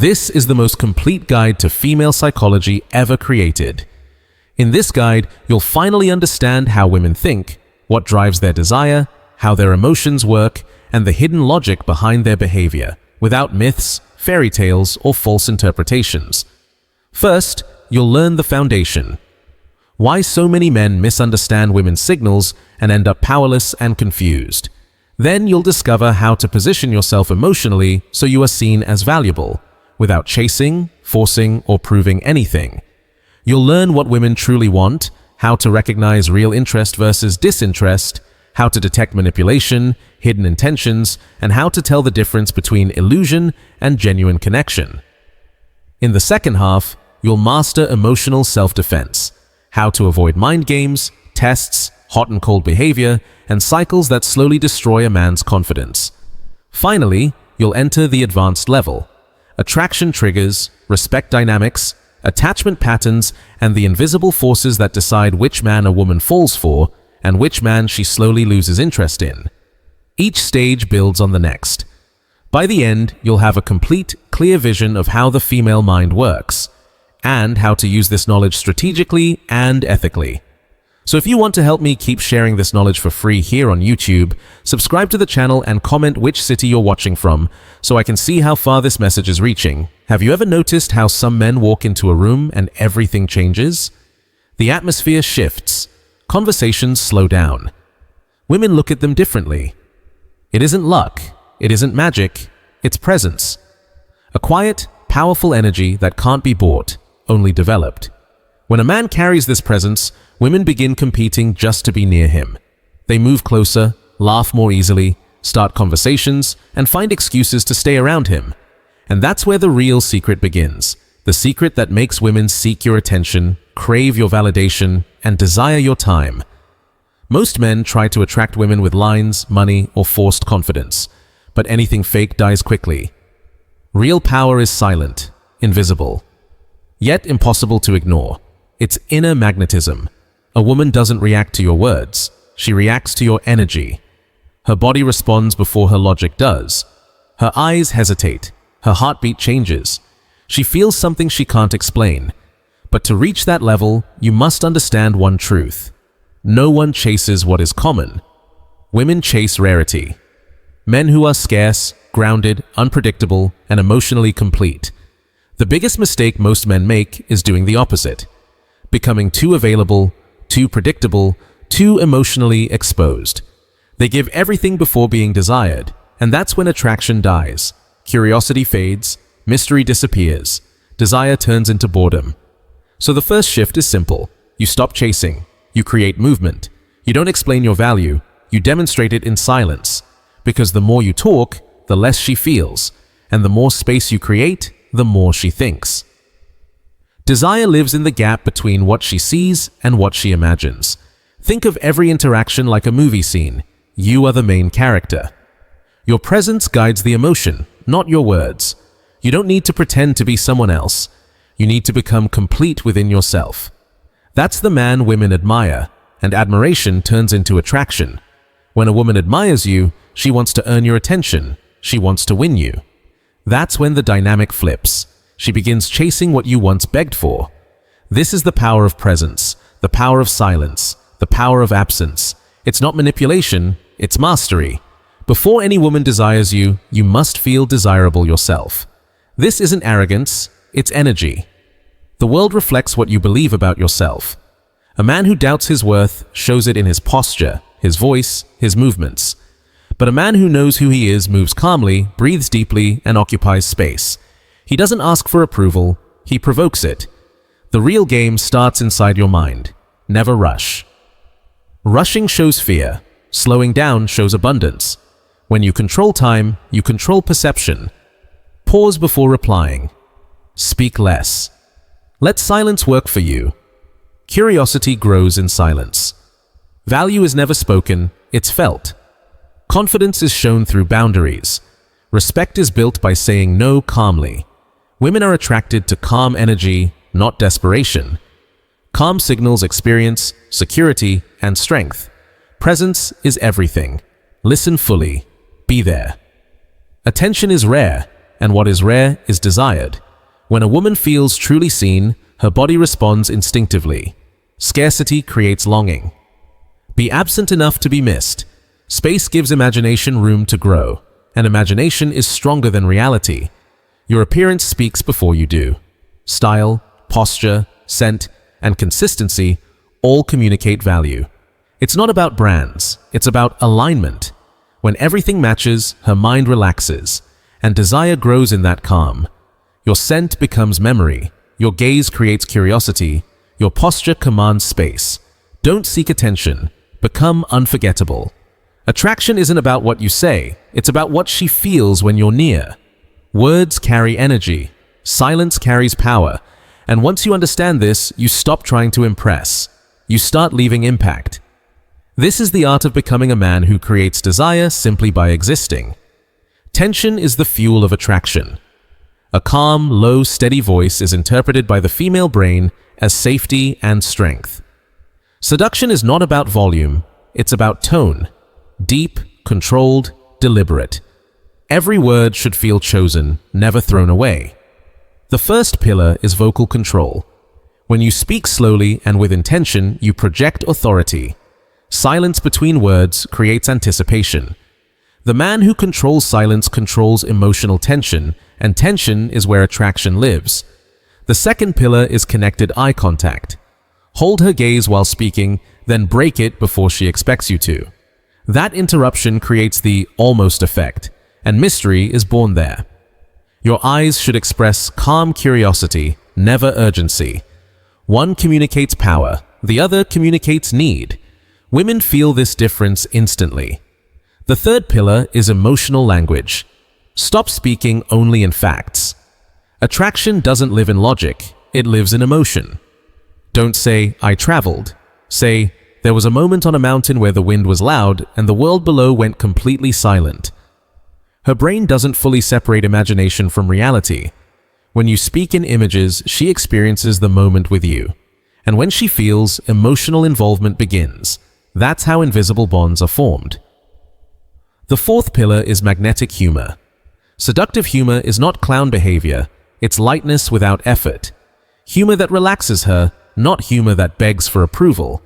This is the most complete guide to female psychology ever created. In this guide, you'll finally understand how women think, what drives their desire, how their emotions work, and the hidden logic behind their behavior, without myths, fairy tales, or false interpretations. First, you'll learn the foundation. Why so many men misunderstand women's signals and end up powerless and confused. Then you'll discover how to position yourself emotionally so you are seen as valuable, without chasing, forcing, or proving anything. You'll learn what women truly want, how to recognize real interest versus disinterest, how to detect manipulation, hidden intentions, and how to tell the difference between illusion and genuine connection. In the second half, you'll master emotional self-defense, how to avoid mind games, tests, hot and cold behavior, and cycles that slowly destroy a man's confidence. Finally, you'll enter the advanced level. Attraction triggers, respect dynamics, attachment patterns, and the invisible forces that decide which man a woman falls for and which man she slowly loses interest in. Each stage builds on the next. By the end, you'll have a complete, clear vision of how the female mind works, and how to use this knowledge strategically and ethically. So if you want to help me keep sharing this knowledge for free here on YouTube, subscribe to the channel and comment which city you're watching from so I can see how far this message is reaching. Have you ever noticed how some men walk into a room and everything changes? The atmosphere shifts. Conversations slow down. Women look at them differently. It isn't luck. It isn't magic. It's presence. A quiet, powerful energy that can't be bought, only developed. When a man carries this presence, women begin competing just to be near him. They move closer, laugh more easily, start conversations, and find excuses to stay around him. And that's where the real secret begins. The secret that makes women seek your attention, crave your validation, and desire your time. Most men try to attract women with lines, money, or forced confidence, but anything fake dies quickly. Real power is silent, invisible, yet impossible to ignore. It's inner magnetism. A woman doesn't react to your words. She reacts to your energy. Her body responds before her logic does. Her eyes hesitate. Her heartbeat changes. She feels something she can't explain. But to reach that level, you must understand one truth. No one chases what is common. Women chase rarity. Men who are scarce, grounded, unpredictable, and emotionally complete. The biggest mistake most men make is doing the opposite. Becoming too available, too predictable, too emotionally exposed. They give everything before being desired, and that's when attraction dies. Curiosity fades, mystery disappears, desire turns into boredom. So the first shift is simple. You stop chasing. You create movement. You don't explain your value. You demonstrate it in silence. Because the more you talk, the less she feels, and the more space you create, the more she thinks. Desire lives in the gap between what she sees and what she imagines. Think of every interaction like a movie scene. You are the main character. Your presence guides the emotion, not your words. You don't need to pretend to be someone else. You need to become complete within yourself. That's the man women admire, and admiration turns into attraction. When a woman admires you, she wants to earn your attention. She wants to win you. That's when the dynamic flips. She begins chasing what you once begged for. This is the power of presence, the power of silence, the power of absence. It's not manipulation, it's mastery. Before any woman desires you, you must feel desirable yourself. This isn't arrogance, it's energy. The world reflects what you believe about yourself. A man who doubts his worth shows it in his posture, his voice, his movements. But a man who knows who he is moves calmly, breathes deeply, and occupies space. He doesn't ask for approval, he provokes it. The real game starts inside your mind. Never rush. Rushing shows fear. Slowing down shows abundance. When you control time, you control perception. Pause before replying. Speak less. Let silence work for you. Curiosity grows in silence. Value is never spoken, it's felt. Confidence is shown through boundaries. Respect is built by saying no calmly. Women are attracted to calm energy, not desperation. Calm signals experience, security, and strength. Presence is everything. Listen fully. Be there. Attention is rare, and what is rare is desired. When a woman feels truly seen, her body responds instinctively. Scarcity creates longing. Be absent enough to be missed. Space gives imagination room to grow, and imagination is stronger than reality. Your appearance speaks before you do. Style, posture, scent, and consistency all communicate value. It's not about brands, it's about alignment. When everything matches, her mind relaxes, and desire grows in that calm. Your scent becomes memory, your gaze creates curiosity, your posture commands space. Don't seek attention, become unforgettable. Attraction isn't about what you say, it's about what she feels when you're near. Words carry energy, silence carries power, and once you understand this, you stop trying to impress. You start leaving impact. This is the art of becoming a man who creates desire simply by existing. Tension is the fuel of attraction. A calm, low, steady voice is interpreted by the female brain as safety and strength. Seduction is not about volume, it's about tone. Deep, controlled, deliberate. Every word should feel chosen, never thrown away. The first pillar is vocal control. When you speak slowly and with intention, you project authority. Silence between words creates anticipation. The man who controls silence controls emotional tension, and tension is where attraction lives. The second pillar is connected eye contact. Hold her gaze while speaking, then break it before she expects you to. That interruption creates the almost effect, and mystery is born there. Your eyes should express calm curiosity, never urgency. One communicates power, the other communicates need. Women feel this difference instantly. The third pillar is emotional language. Stop speaking only in facts. Attraction doesn't live in logic, it lives in emotion. Don't say, "I traveled." Say, "There was a moment on a mountain where the wind was loud and the world below went completely silent." Her brain doesn't fully separate imagination from reality. When you speak in images, she experiences the moment with you. And when she feels, emotional involvement begins. That's how invisible bonds are formed. The fourth pillar is magnetic humor. Seductive humor is not clown behavior, it's lightness without effort. Humor that relaxes her, not humor that begs for approval.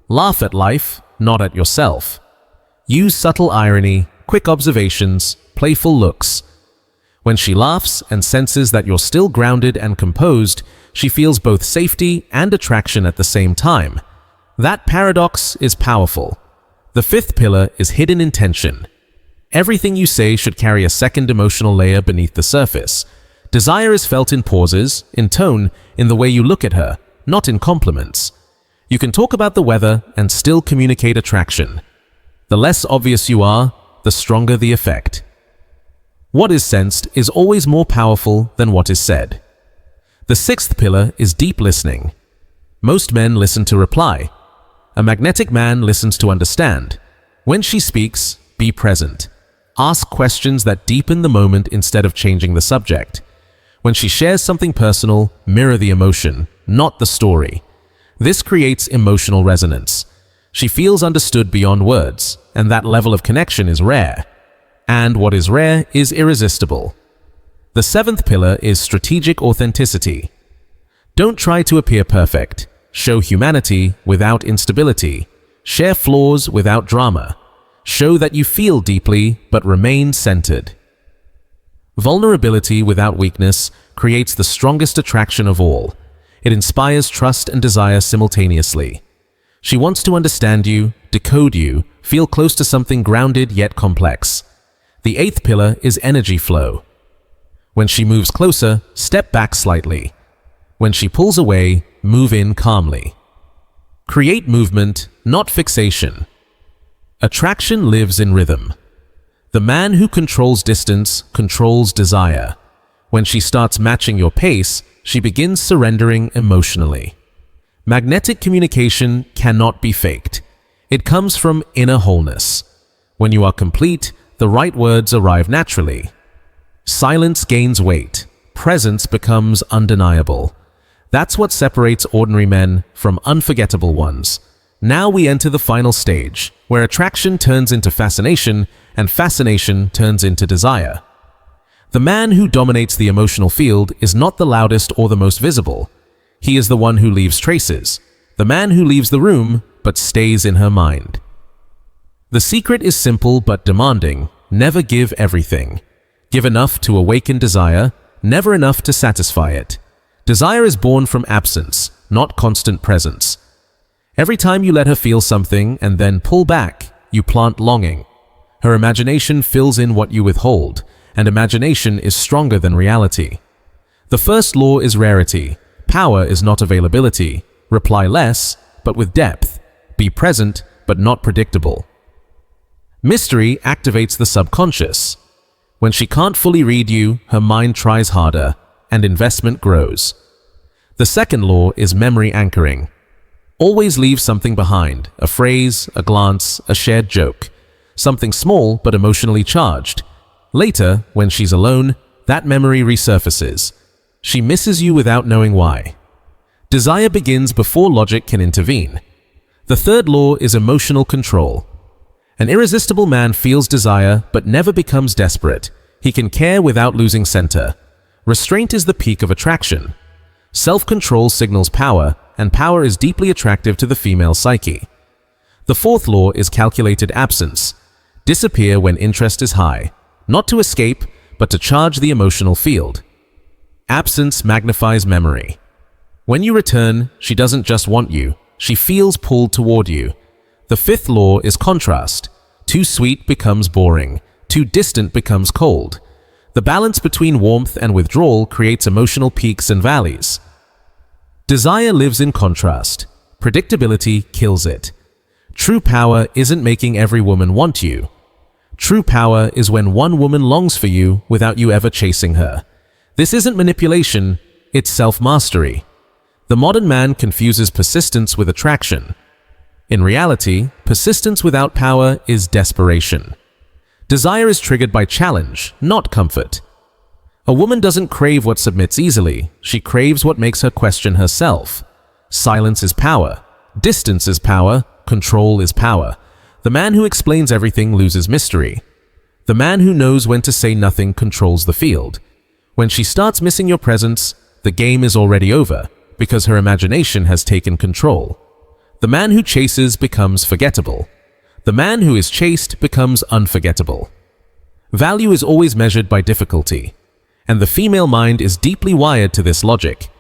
Laugh at life, not at yourself. Use subtle irony, quick observations, playful looks. When she laughs and senses that you're still grounded and composed, she feels both safety and attraction at the same time. That paradox is powerful. The fifth pillar is hidden intention. Everything you say should carry a second emotional layer beneath the surface. Desire is felt in pauses, in tone, in the way you look at her, not in compliments. You can talk about the weather and still communicate attraction. The less obvious you are, the stronger the effect. What is sensed is always more powerful than what is said. The sixth pillar is deep listening. Most men listen to reply. A magnetic man listens to understand. When she speaks, be present. Ask questions that deepen the moment instead of changing the subject. When she shares something personal, mirror the emotion, not the story. This creates emotional resonance. She feels understood beyond words, and that level of connection is rare. And what is rare is irresistible. The seventh pillar is strategic authenticity. Don't try to appear perfect. Show humanity without instability. Share flaws without drama. Show that you feel deeply but remain centered. Vulnerability without weakness creates the strongest attraction of all. It inspires trust and desire simultaneously. She wants to understand you, decode you, feel close to something grounded yet complex. The eighth pillar is energy flow. When she moves closer, step back slightly. When she pulls away, move in calmly. Create movement, not fixation. Attraction lives in rhythm. The man who controls distance controls desire. When she starts matching your pace, she begins surrendering emotionally. Magnetic communication cannot be faked. It comes from inner wholeness. When you are complete, the right words arrive naturally. Silence gains weight. Presence becomes undeniable. That's what separates ordinary men from unforgettable ones. Now we enter the final stage, where attraction turns into fascination and fascination turns into desire. The man who dominates the emotional field is not the loudest or the most visible. He is the one who leaves traces, the man who leaves the room but stays in her mind. The secret is simple but demanding. Never give everything. Give enough to awaken desire, never enough to satisfy it. Desire is born from absence, not constant presence. Every time you let her feel something and then pull back, you plant longing. Her imagination fills in what you withhold, and imagination is stronger than reality. The first law is rarity. Power is not availability. Reply less, but with depth. Be present, but not predictable. Mystery activates the subconscious. When she can't fully read you, her mind tries harder, and investment grows. The second law is memory anchoring. Always leave something behind, a phrase, a glance, a shared joke. Something small but emotionally charged. Later, when she's alone, that memory resurfaces. She misses you without knowing why. Desire begins before logic can intervene. The third law is emotional control. An irresistible man feels desire but never becomes desperate. He can care without losing center. Restraint is the peak of attraction. Self-control signals power, and power is deeply attractive to the female psyche. The fourth law is calculated absence. Disappear when interest is high. Not to escape, but to charge the emotional field. Absence magnifies memory. When you return, she doesn't just want you, she feels pulled toward you. The fifth law is contrast. Too sweet becomes boring. Too distant becomes cold. The balance between warmth and withdrawal creates emotional peaks and valleys. Desire lives in contrast. Predictability kills it. True power isn't making every woman want you. True power is when one woman longs for you without you ever chasing her. This isn't manipulation, it's self-mastery. The modern man confuses persistence with attraction. In reality, persistence without power is desperation. Desire is triggered by challenge, not comfort. A woman doesn't crave what submits easily, she craves what makes her question herself. Silence is power. Distance is power. Control is power. The man who explains everything loses mystery. The man who knows when to say nothing controls the field. When she starts missing your presence, the game is already over, because her imagination has taken control. The man who chases becomes forgettable. The man who is chased becomes unforgettable. Value is always measured by difficulty, and the female mind is deeply wired to this logic.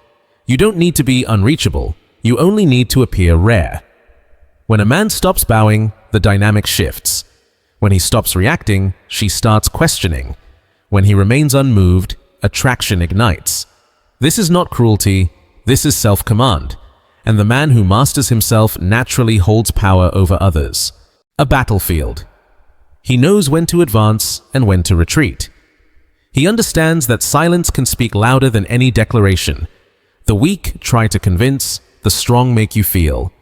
You don't need to be unreachable, you only need to appear rare. When a man stops bowing, the dynamic shifts. When he stops reacting, she starts questioning. When he remains unmoved, attraction ignites. This is not cruelty, this is self-command. And the man who masters himself naturally holds power over others. A battlefield. He knows when to advance and when to retreat. He understands that silence can speak louder than any declaration. The weak try to convince, the strong make you feel.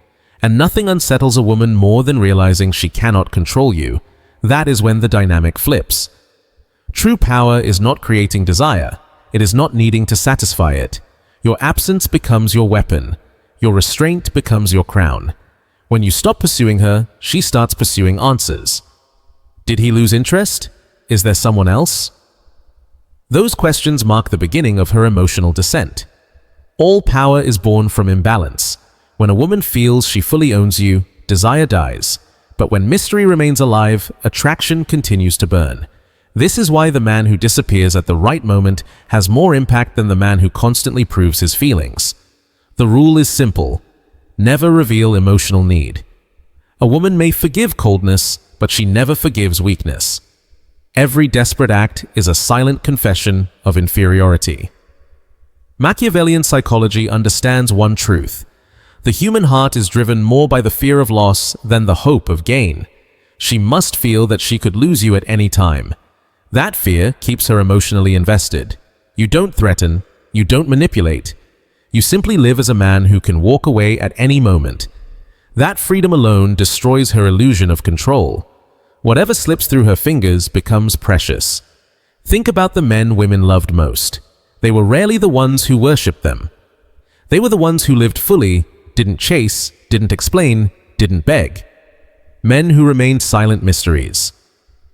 And nothing unsettles a woman more than realizing she cannot control you. That is when the dynamic flips. True power is not creating desire. It is not needing to satisfy it. Your absence becomes your weapon. Your restraint becomes your crown. When you stop pursuing her, she starts pursuing answers. Did he lose interest? Is there someone else? Those questions mark the beginning of her emotional descent. All power is born from imbalance. When a woman feels she fully owns you, desire dies. But when mystery remains alive, attraction continues to burn. This is why the man who disappears at the right moment has more impact than the man who constantly proves his feelings. The rule is simple. Never reveal emotional need. A woman may forgive coldness, but she never forgives weakness. Every desperate act is a silent confession of inferiority. Machiavellian psychology understands one truth. The human heart is driven more by the fear of loss than the hope of gain. She must feel that she could lose you at any time. That fear keeps her emotionally invested. You don't threaten, you don't manipulate. You simply live as a man who can walk away at any moment. That freedom alone destroys her illusion of control. Whatever slips through her fingers becomes precious. Think about the men women loved most. They were rarely the ones who worshipped them. They were the ones who lived fully, didn't chase, didn't explain, didn't beg. Men who remained silent mysteries.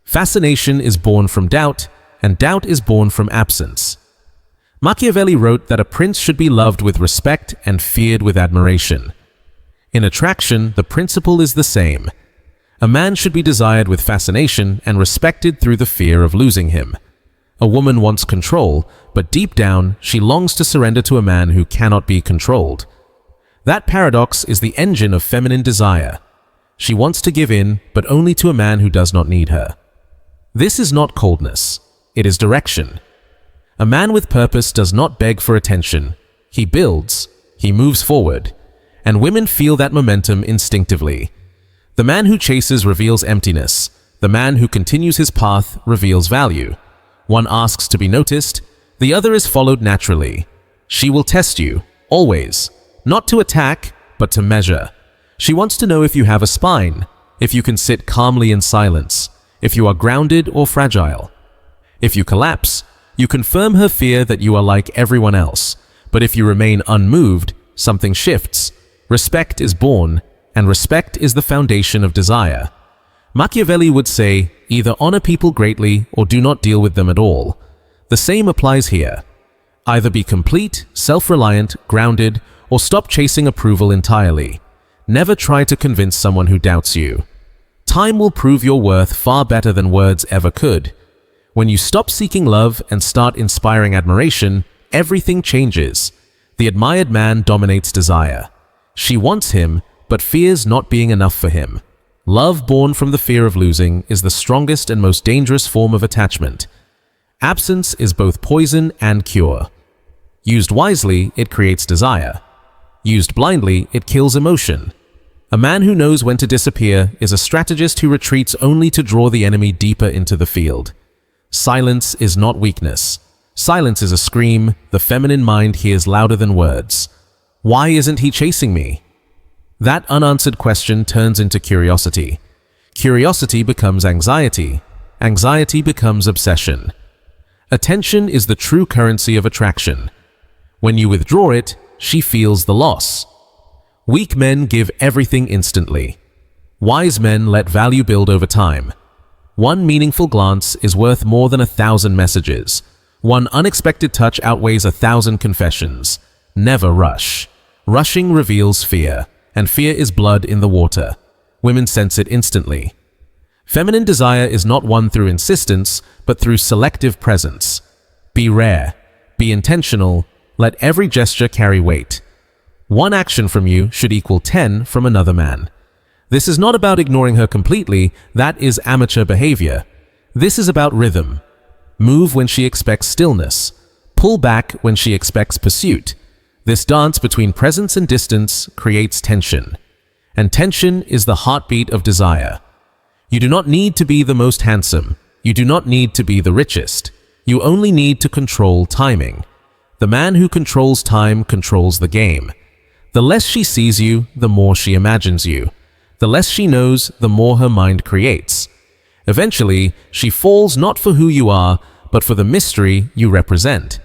Fascination is born from doubt, and doubt is born from absence. Machiavelli wrote that a prince should be loved with respect and feared with admiration. In attraction, the principle is the same. A man should be desired with fascination and respected through the fear of losing him. A woman wants control, but deep down, she longs to surrender to a man who cannot be controlled. That paradox is the engine of feminine desire. She wants to give in, but only to a man who does not need her. This is not coldness. It is direction. A man with purpose does not beg for attention. He builds, he moves forward, and women feel that momentum instinctively. The man who chases reveals emptiness. The man who continues his path reveals value. One asks to be noticed, the other is followed naturally. She will test you, always, not to attack, but to measure. She wants to know if you have a spine, if you can sit calmly in silence, if you are grounded or fragile. If you collapse, you confirm her fear that you are like everyone else, but if you remain unmoved, something shifts. Respect is born, and respect is the foundation of desire. Machiavelli would say, either honor people greatly or do not deal with them at all. The same applies here. Either be complete, self-reliant, grounded, or stop chasing approval entirely. Never try to convince someone who doubts you. Time will prove your worth far better than words ever could. When you stop seeking love and start inspiring admiration, everything changes. The admired man dominates desire. She wants him, but fears not being enough for him. Love born from the fear of losing is the strongest and most dangerous form of attachment. Absence is both poison and cure. Used wisely, it creates desire. Used blindly, it kills emotion. A man who knows when to disappear is a strategist who retreats only to draw the enemy deeper into the field. Silence is not weakness. Silence is a scream the feminine mind hears louder than words. Why isn't he chasing me? That unanswered question turns into curiosity. Curiosity becomes anxiety. Anxiety becomes obsession. Attention is the true currency of attraction. When you withdraw it, she feels the loss. Weak men give everything instantly. Wise men let value build over time. One meaningful glance is worth more than 1,000 messages. One unexpected touch outweighs 1,000 confessions. Never rush. Rushing reveals fear, and fear is blood in the water. Women sense it instantly. Feminine desire is not won through insistence, but through selective presence. Be rare. Be intentional. Let every gesture carry weight. One action from you should equal 10 from another man. This is not about ignoring her completely. That is amateur behavior. This is about rhythm. Move when she expects stillness. Pull back when she expects pursuit. This dance between presence and distance creates tension. And tension is the heartbeat of desire. You do not need to be the most handsome. You do not need to be the richest. You only need to control timing. The man who controls time controls the game. The less she sees you, the more she imagines you. The less she knows, the more her mind creates. Eventually, she falls not for who you are, but for the mystery you represent.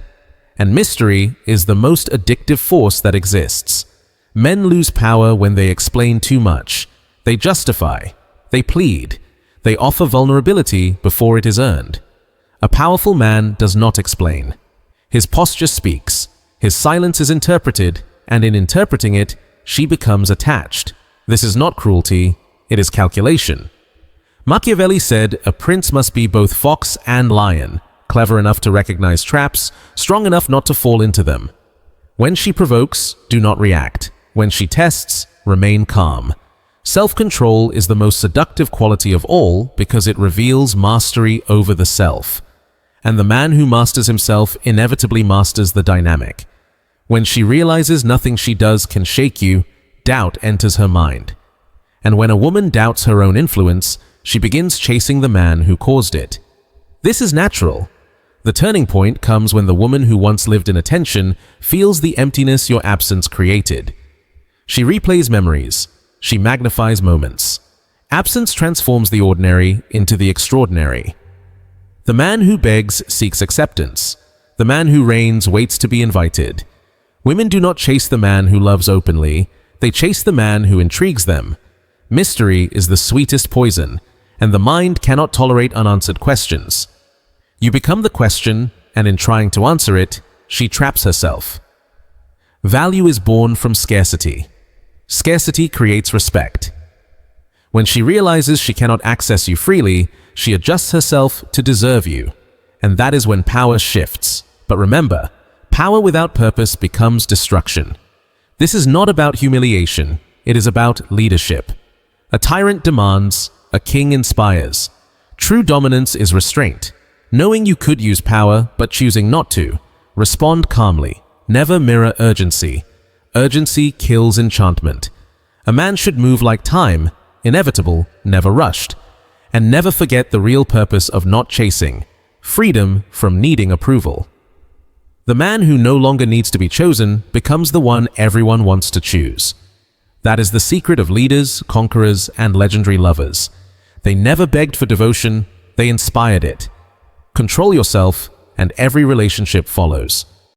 And mystery is the most addictive force that exists. Men lose power when they explain too much. They justify. They plead. They offer vulnerability before it is earned. A powerful man does not explain. His posture speaks. His silence is interpreted, and in interpreting it, she becomes attached. This is not cruelty, it is calculation. Machiavelli said a prince must be both fox and lion, clever enough to recognize traps, strong enough not to fall into them. When she provokes, do not react. When she tests, remain calm. Self-control is the most seductive quality of all because it reveals mastery over the self. And the man who masters himself inevitably masters the dynamic. When she realizes nothing she does can shake you, doubt enters her mind. And when a woman doubts her own influence, she begins chasing the man who caused it. This is natural. The turning point comes when the woman who once lived in attention feels the emptiness your absence created. She replays memories. She magnifies moments. Absence transforms the ordinary into the extraordinary. The man who begs seeks acceptance. The man who reigns waits to be invited. Women do not chase the man who loves openly. They chase the man who intrigues them. Mystery is the sweetest poison, and the mind cannot tolerate unanswered questions. You become the question, and in trying to answer it, she traps herself. Value is born from scarcity. Scarcity creates respect. When she realizes she cannot access you freely, she adjusts herself to deserve you. And that is when power shifts. But remember, power without purpose becomes destruction. This is not about humiliation, it is about leadership. A tyrant demands, a king inspires. True dominance is restraint. Knowing you could use power, but choosing not to. Respond calmly. Never mirror urgency. Urgency kills enchantment. A man should move like time, inevitable, never rushed. And never forget the real purpose of not chasing. Freedom from needing approval. The man who no longer needs to be chosen becomes the one everyone wants to choose. That is the secret of leaders, conquerors, and legendary lovers. They never begged for devotion, they inspired it. Control yourself, and every relationship follows.